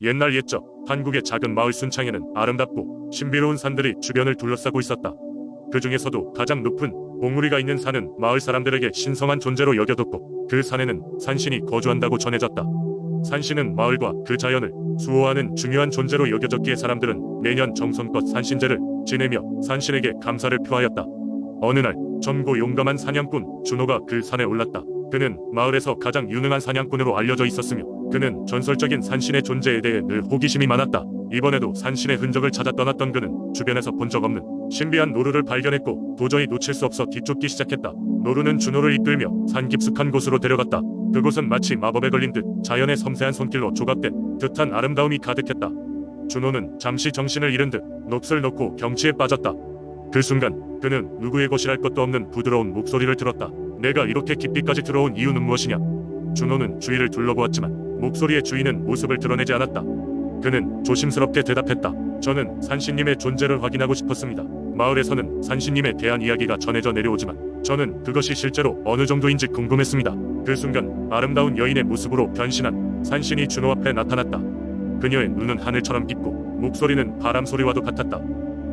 옛날 옛적 한국의 작은 마을 순창에는 아름답고 신비로운 산들이 주변을 둘러싸고 있었다. 그 중에서도 가장 높은 봉우리가 있는 산은 마을 사람들에게 신성한 존재로 여겨졌고, 그 산에는 산신이 거주한다고 전해졌다. 산신은 마을과 그 자연을 수호하는 중요한 존재로 여겨졌기에 사람들은 매년 정성껏 산신제를 지내며 산신에게 감사를 표하였다. 어느 날 젊고 용감한 사냥꾼 준호가 그 산에 올랐다. 그는 마을에서 가장 유능한 사냥꾼으로 알려져 있었으며, 그는 전설적인 산신의 존재에 대해 늘 호기심이 많았다. 이번에도 산신의 흔적을 찾아 떠났던 그는 주변에서 본 적 없는 신비한 노루를 발견했고, 도저히 놓칠 수 없어 뒤쫓기 시작했다. 노루는 준호를 이끌며 산 깊숙한 곳으로 데려갔다. 그곳은 마치 마법에 걸린 듯 자연의 섬세한 손길로 조각된 듯한 아름다움이 가득했다. 준호는 잠시 정신을 잃은 듯 넋을 놓고 경치에 빠졌다. 그 순간 그는 누구의 것이랄 것도 없는 부드러운 목소리를 들었다. 내가 이렇게 깊이까지 들어온 이유는 무엇이냐? 준호는 주위를 둘러보았지만 목소리의 주인은 모습을 드러내지 않았다. 그는 조심스럽게 대답했다. 저는 산신님의 존재를 확인하고 싶었습니다. 마을에서는 산신님에 대한 이야기가 전해져 내려오지만 저는 그것이 실제로 어느 정도인지 궁금했습니다. 그 순간 아름다운 여인의 모습으로 변신한 산신이 준호 앞에 나타났다. 그녀의 눈은 하늘처럼 깊고 목소리는 바람 소리와도 같았다.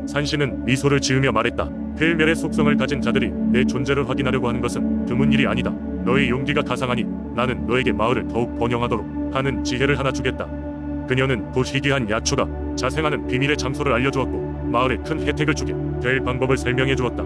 산신은 미소를 지으며 말했다. 필멸의 속성을 가진 자들이 내 존재를 확인하려고 하는 것은 드문 일이 아니다. 너의 용기가 가상하니 나는 너에게 마을을 더욱 번영하도록 하는 지혜를 하나 주겠다. 그녀는 곧 희귀한 야초가 자생하는 비밀의 장소를 알려주었고, 마을에 큰 혜택을 주게 될 방법을 설명해 주었다.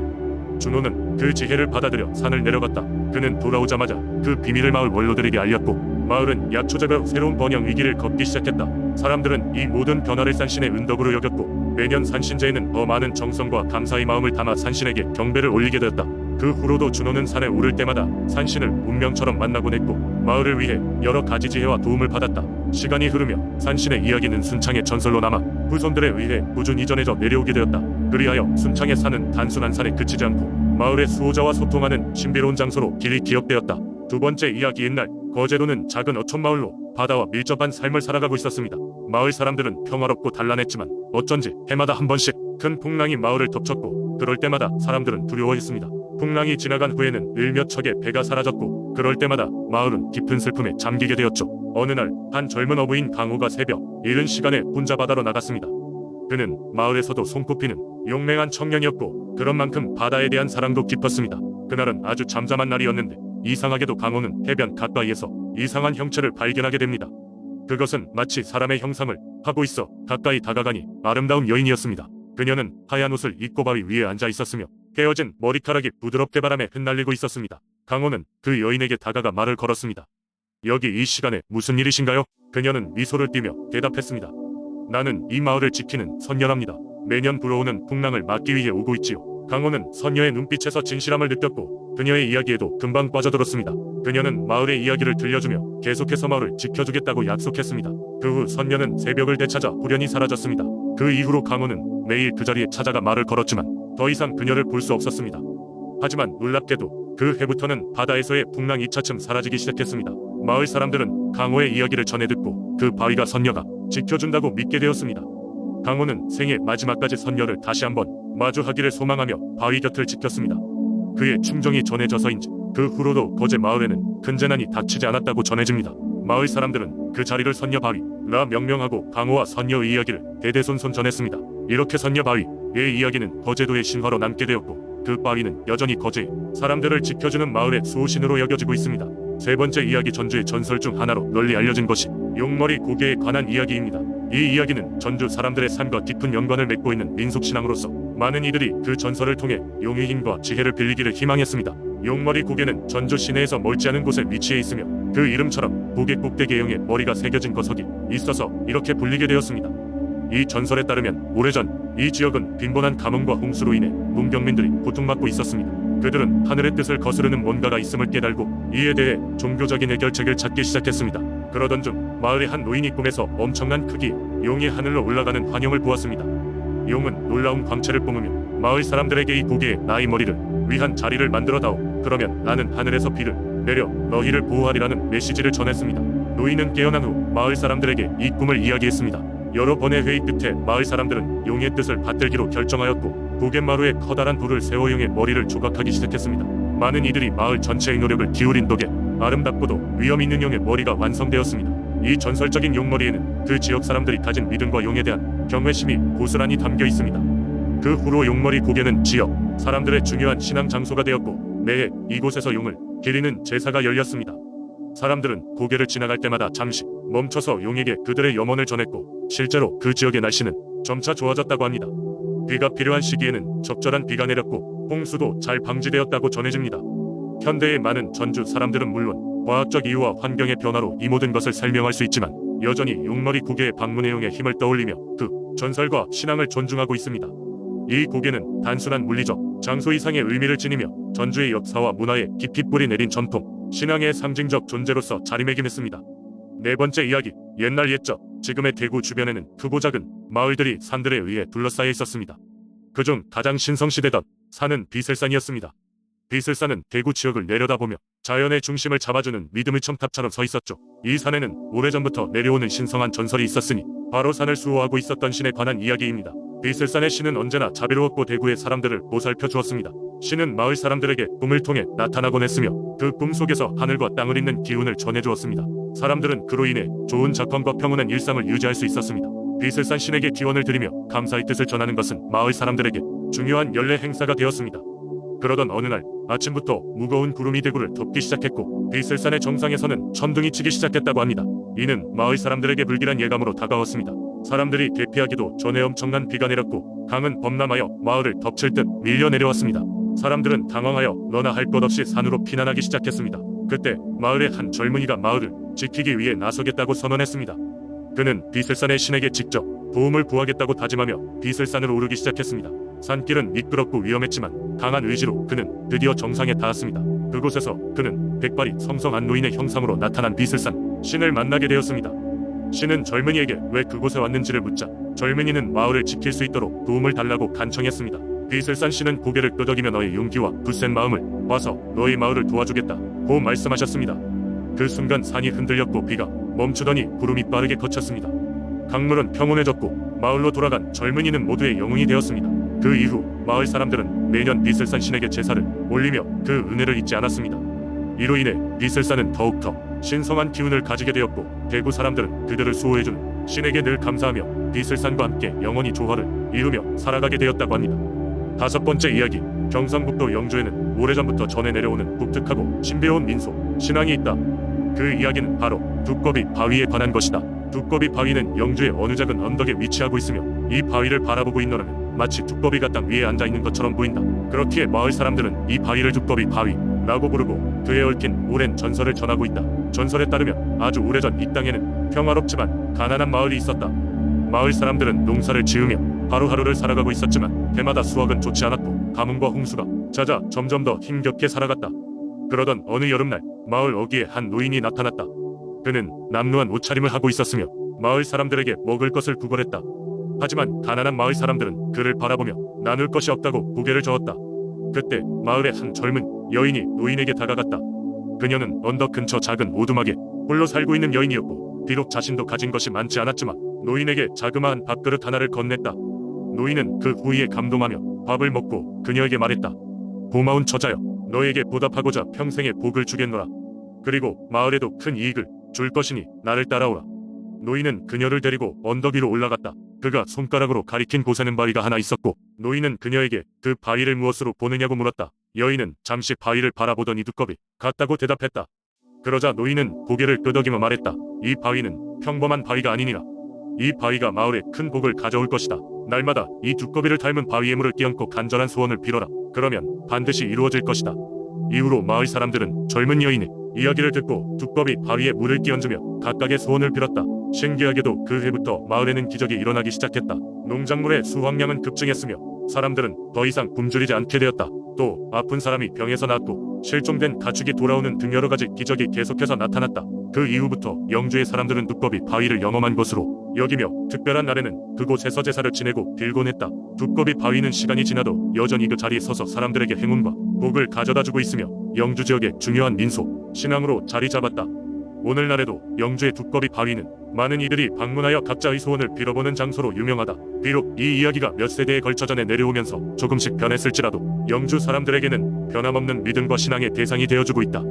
준호는 그 지혜를 받아들여 산을 내려갔다. 그는 돌아오자마자 그 비밀을 마을 원로들에게 알렸고, 마을은 약초제로 새로운 번영 위기를 걷기 시작했다. 사람들은 이 모든 변화를 산신의 은덕으로 여겼고, 매년 산신제에는 더 많은 정성과 감사의 마음을 담아 산신에게 경배를 올리게 되었다. 그 후로도 준호는 산에 오를 때마다 산신을 운명처럼 만나곤 했고, 마을을 위해 여러 가지 지혜와 도움을 받았다. 시간이 흐르며 산신의 이야기는 순창의 전설로 남아 후손들에 의해 꾸준히 전해져 내려오게 되었다. 그리하여 순창의 산은 단순한 산에 그치지 않고 마을의 수호자와 소통하는 신비로운 장소로 길이 기억되었다. 두 번째 이야기. 옛날 거제도는 작은 어촌마을로 바다와 밀접한 삶을 살아가고 있었습니다. 마을 사람들은 평화롭고 단란했지만 어쩐지 해마다 한 번씩 큰 풍랑이 마을을 덮쳤고, 그럴 때마다 사람들은 두려워했습니다. 풍랑이 지나간 후에는 을 몇 척의 배가 사라졌고, 그럴 때마다 마을은 깊은 슬픔에 잠기게 되었죠. 어느 날 한 젊은 어부인 강호가 새벽 이른 시간에 혼자 바다로 나갔습니다. 그는 마을에서도 손꼽히는 용맹한 청년이었고, 그런 만큼 바다에 대한 사랑도 깊었습니다. 그날은 아주 잠잠한 날이었는데 이상하게도 강호는 해변 가까이에서 이상한 형체를 발견하게 됩니다. 그것은 마치 사람의 형상을 하고 있어 가까이 다가가니 아름다운 여인이었습니다. 그녀는 하얀 옷을 입고 바위 위에 앉아 있었으며 깨어진 머리카락이 부드럽게 바람에 흩날리고 있었습니다. 강호는 그 여인에게 다가가 말을 걸었습니다. 여기 이 시간에 무슨 일이신가요? 그녀는 미소를 띠며 대답했습니다. 나는 이 마을을 지키는 선녀랍니다. 매년 불어오는 풍랑을 막기 위해 오고 있지요. 강호는 선녀의 눈빛에서 진실함을 느꼈고, 그녀의 이야기에도 금방 빠져들었습니다. 그녀는 마을의 이야기를 들려주며 계속해서 마을을 지켜주겠다고 약속했습니다. 그 후 선녀는 새벽을 되찾아 후련히 사라졌습니다. 그 이후로 강호는 매일 그 자리에 찾아가 말을 걸었지만 더 이상 그녀를 볼 수 없었습니다. 하지만 놀랍게도 그 해부터는 바다에서의 풍랑이 차츰 사라지기 시작했습니다. 마을 사람들은 강호의 이야기를 전해 듣고 그 바위가 선녀가 지켜준다고 믿게 되었습니다. 강호는 생애 마지막까지 선녀를 다시 한번 마주하기를 소망하며 바위 곁을 지켰습니다. 그의 충정이 전해져서인지 그 후로도 거제 마을에는 큰 재난이 닥치지 않았다고 전해집니다. 마을 사람들은 그 자리를 선녀 바위라 명명하고 강호와 선녀의 이야기를 대대손손 전했습니다. 이렇게 선녀 바위의 이야기는 거제도의 신화로 남게 되었고, 그 바위는 여전히 거제의 사람들을 지켜주는 마을의 수호신으로 여겨지고 있습니다. 세 번째 이야기. 전주의 전설 중 하나로 널리 알려진 것이 용머리 고개에 관한 이야기입니다. 이 이야기는 전주 사람들의 삶과 깊은 연관을 맺고 있는 민속신앙으로서 많은 이들이 그 전설을 통해 용의 힘과 지혜를 빌리기를 희망했습니다. 용머리 고개는 전주 시내에서 멀지 않은 곳에 위치해 있으며, 그 이름처럼 고개 꼭대기형의 머리가 새겨진 거석이 있어서 이렇게 불리게 되었습니다. 이 전설에 따르면 오래전 이 지역은 빈번한 가뭄과 홍수로 인해 문경민들이 고통받고 있었습니다. 그들은 하늘의 뜻을 거스르는 뭔가가 있음을 깨달고 이에 대해 종교적인 해결책을 찾기 시작했습니다. 그러던 중 마을의 한 노인이 꿈에서 엄청난 크기의 용이 하늘로 올라가는 환영을 보았습니다. 용은 놀라운 광채를 뿜으며 마을 사람들에게 이 고개의 나의 머리를 위한 자리를 만들어다오. 그러면 나는 하늘에서 비를 내려 너희를 보호하리라는 메시지를 전했습니다. 노인은 깨어난 후 마을 사람들에게 이 꿈을 이야기했습니다. 여러 번의 회의 끝에 마을 사람들은 용의 뜻을 받들기로 결정하였고, 고갯마루에 커다란 돌을 세워 용의 머리를 조각하기 시작했습니다. 많은 이들이 마을 전체의 노력을 기울인 덕에 아름답고도 위험 있는 용의 머리가 완성되었습니다. 이 전설적인 용머리에는 그 지역 사람들이 가진 믿음과 용에 대한 경외심이 고스란히 담겨 있습니다. 그 후로 용머리 고개는 지역 사람들의 중요한 신앙 장소가 되었고 매해 이곳에서 용을 기리는 제사가 열렸습니다. 사람들은 고개를 지나갈 때마다 잠시 멈춰서 용에게 그들의 염원을 전했고 실제로 그 지역의 날씨는 점차 좋아졌다고 합니다. 비가 필요한 시기에는 적절한 비가 내렸고 홍수도 잘 방지되었다고 전해집니다. 현대의 많은 전주 사람들은 물론 과학적 이유와 환경의 변화로 이 모든 것을 설명할 수 있지만 여전히 용머리 고개의 방문의 용의 힘을 떠올리며 그 전설과 신앙을 존중하고 있습니다. 이 고개는 단순한 물리적 장소 이상의 의미를 지니며 전주의 역사와 문화에 깊이 뿌리 내린 전통, 신앙의 상징적 존재로서 자리매김했습니다. 네 번째 이야기, 옛날 옛적 지금의 대구 주변에는 크고 작은 마을들이 산들에 의해 둘러싸여 있었습니다. 그중 가장 신성시대던 산은 비슬산이었습니다. 비슬산은 대구 지역을 내려다보며 자연의 중심을 잡아주는 믿음의 첨탑처럼 서 있었죠. 이 산에는 오래전부터 내려오는 신성한 전설이 있었으니 바로 산을 수호하고 있었던 신에 관한 이야기입니다. 비슬산의 신은 언제나 자비로웠고 대구의 사람들을 보살펴 주었습니다. 신은 마을 사람들에게 꿈을 통해 나타나곤 했으며 그 꿈 속에서 하늘과 땅을 잇는 기운을 전해주었습니다. 사람들은 그로 인해 좋은 작황과 평온한 일상을 유지할 수 있었습니다. 비슬산 신에게 기원을 드리며 감사의 뜻을 전하는 것은 마을 사람들에게 중요한 연례 행사가 되었습니다. 그러던 어느 날 아침부터 무거운 구름이 대구를 덮기 시작했고 비슬산의 정상에서는 천둥이 치기 시작했다고 합니다. 이는 마을 사람들에게 불길한 예감으로 다가왔습니다. 사람들이 대피하기도 전에 엄청난 비가 내렸고 강은 범람하여 마을을 덮칠 듯 밀려 내려왔습니다. 사람들은 당황하여 너나 할 것 없이 산으로 피난하기 시작했습니다. 그때 마을의 한 젊은이가 마을을 지키기 위해 나서겠다고 선언했습니다. 그는 비슬산의 신에게 직접 도움을 구하겠다고 다짐하며 비슬산으로 오르기 시작했습니다. 산길은 미끄럽고 위험했지만 강한 의지로 그는 드디어 정상에 닿았습니다. 그곳에서 그는 백발이 성성한 노인의 형상으로 나타난 비슬산 신을 만나게 되었습니다. 신은 젊은이에게 왜 그곳에 왔는지를 묻자 젊은이는 마을을 지킬 수 있도록 도움을 달라고 간청했습니다. 비슬산 신은 고개를 끄덕이며 너의 용기와 굳센 마음을 봐서 너희 마을을 도와주겠다고 말씀하셨습니다. 그 순간 산이 흔들렸고 비가 멈추더니 구름이 빠르게 걷혔습니다. 강물은 평온해졌고 마을로 돌아간 젊은이는 모두의 영웅이 되었습니다. 그 이후 마을 사람들은 매년 비슬산 신에게 제사를 올리며 그 은혜를 잊지 않았습니다. 이로 인해 비슬산은 더욱더 신성한 기운을 가지게 되었고 대구 사람들은 그들을 수호해주는 신에게 늘 감사하며 비슬산과 함께 영원히 조화를 이루며 살아가게 되었다고 합니다. 다섯 번째 이야기, 경상북도 영주에는 오래전부터 전해 내려오는 독특하고 신비로운 민속, 신앙이 있다. 그 이야기는 바로 두꺼비 바위에 관한 것이다. 두꺼비 바위는 영주의 어느 작은 언덕에 위치하고 있으며 이 바위를 바라보고 있노라면 마치 두꺼비가 땅 위에 앉아있는 것처럼 보인다. 그렇기에 마을 사람들은 이 바위를 두꺼비 바위라고 부르고 그에 얽힌 오랜 전설을 전하고 있다. 전설에 따르면 아주 오래전 이 땅에는 평화롭지만 가난한 마을이 있었다. 마을 사람들은 농사를 지으며 하루하루를 살아가고 있었지만 해마다 수확은 좋지 않았고 가뭄과 홍수가 잦아 점점 더 힘겹게 살아갔다. 그러던 어느 여름날 마을 어귀에 한 노인이 나타났다. 그는 남루한 옷차림을 하고 있었으며 마을 사람들에게 먹을 것을 구걸했다. 하지만 가난한 마을 사람들은 그를 바라보며 나눌 것이 없다고 고개를 저었다. 그때 마을의 한 젊은 여인이 노인에게 다가갔다. 그녀는 언덕 근처 작은 오두막에 홀로 살고 있는 여인이었고 비록 자신도 가진 것이 많지 않았지만 노인에게 자그마한 밥그릇 하나를 건넸다. 노인은 그 후위에 감동하며 밥을 먹고 그녀에게 말했다. 고마운 처자여, 너에게 보답하고자 평생의 복을 주겠노라. 그리고 마을에도 큰 이익을 줄 것이니 나를 따라오라. 노인은 그녀를 데리고 언덕 위로 올라갔다. 그가 손가락으로 가리킨 곳에는 바위가 하나 있었고 노인은 그녀에게 그 바위를 무엇으로 보느냐고 물었다. 여인은 잠시 바위를 바라보더니 두꺼비 같다고 대답했다. 그러자 노인은 고개를 끄덕이며 말했다. 이 바위는 평범한 바위가 아니니라. 이 바위가 마을에 큰 복을 가져올 것이다. 날마다 이 두꺼비를 닮은 바위에 물을 끼얹고 간절한 소원을 빌어라. 그러면 반드시 이루어질 것이다. 이후로 마을 사람들은 젊은 여인의 이야기를 듣고 두꺼비 바위에 물을 끼얹으며 각각의 소원을 빌었다. 신기하게도 그 해부터 마을에는 기적이 일어나기 시작했다. 농작물의 수확량은 급증했으며 사람들은 더 이상 굶주리지 않게 되었다. 또 아픈 사람이 병에서 낫고 실종된 가축이 돌아오는 등 여러 가지 기적이 계속해서 나타났다. 그 이후부터 영주의 사람들은 두꺼비 바위를 영험한 것으로 여기며 특별한 날에는 그곳에서 제사를 지내고 빌곤 했다. 두꺼비 바위는 시간이 지나도 여전히 그 자리에 서서 사람들에게 행운과 복을 가져다주고 있으며 영주 지역의 중요한 민속, 신앙으로 자리 잡았다. 오늘날에도 영주의 두꺼비 바위는 많은 이들이 방문하여 각자의 소원을 빌어보는 장소로 유명하다. 비록 이 이야기가 몇 세대에 걸쳐 전해 내려오면서 조금씩 변했을지라도 영주 사람들에게는 변함없는 믿음과 신앙의 대상이 되어주고 있다.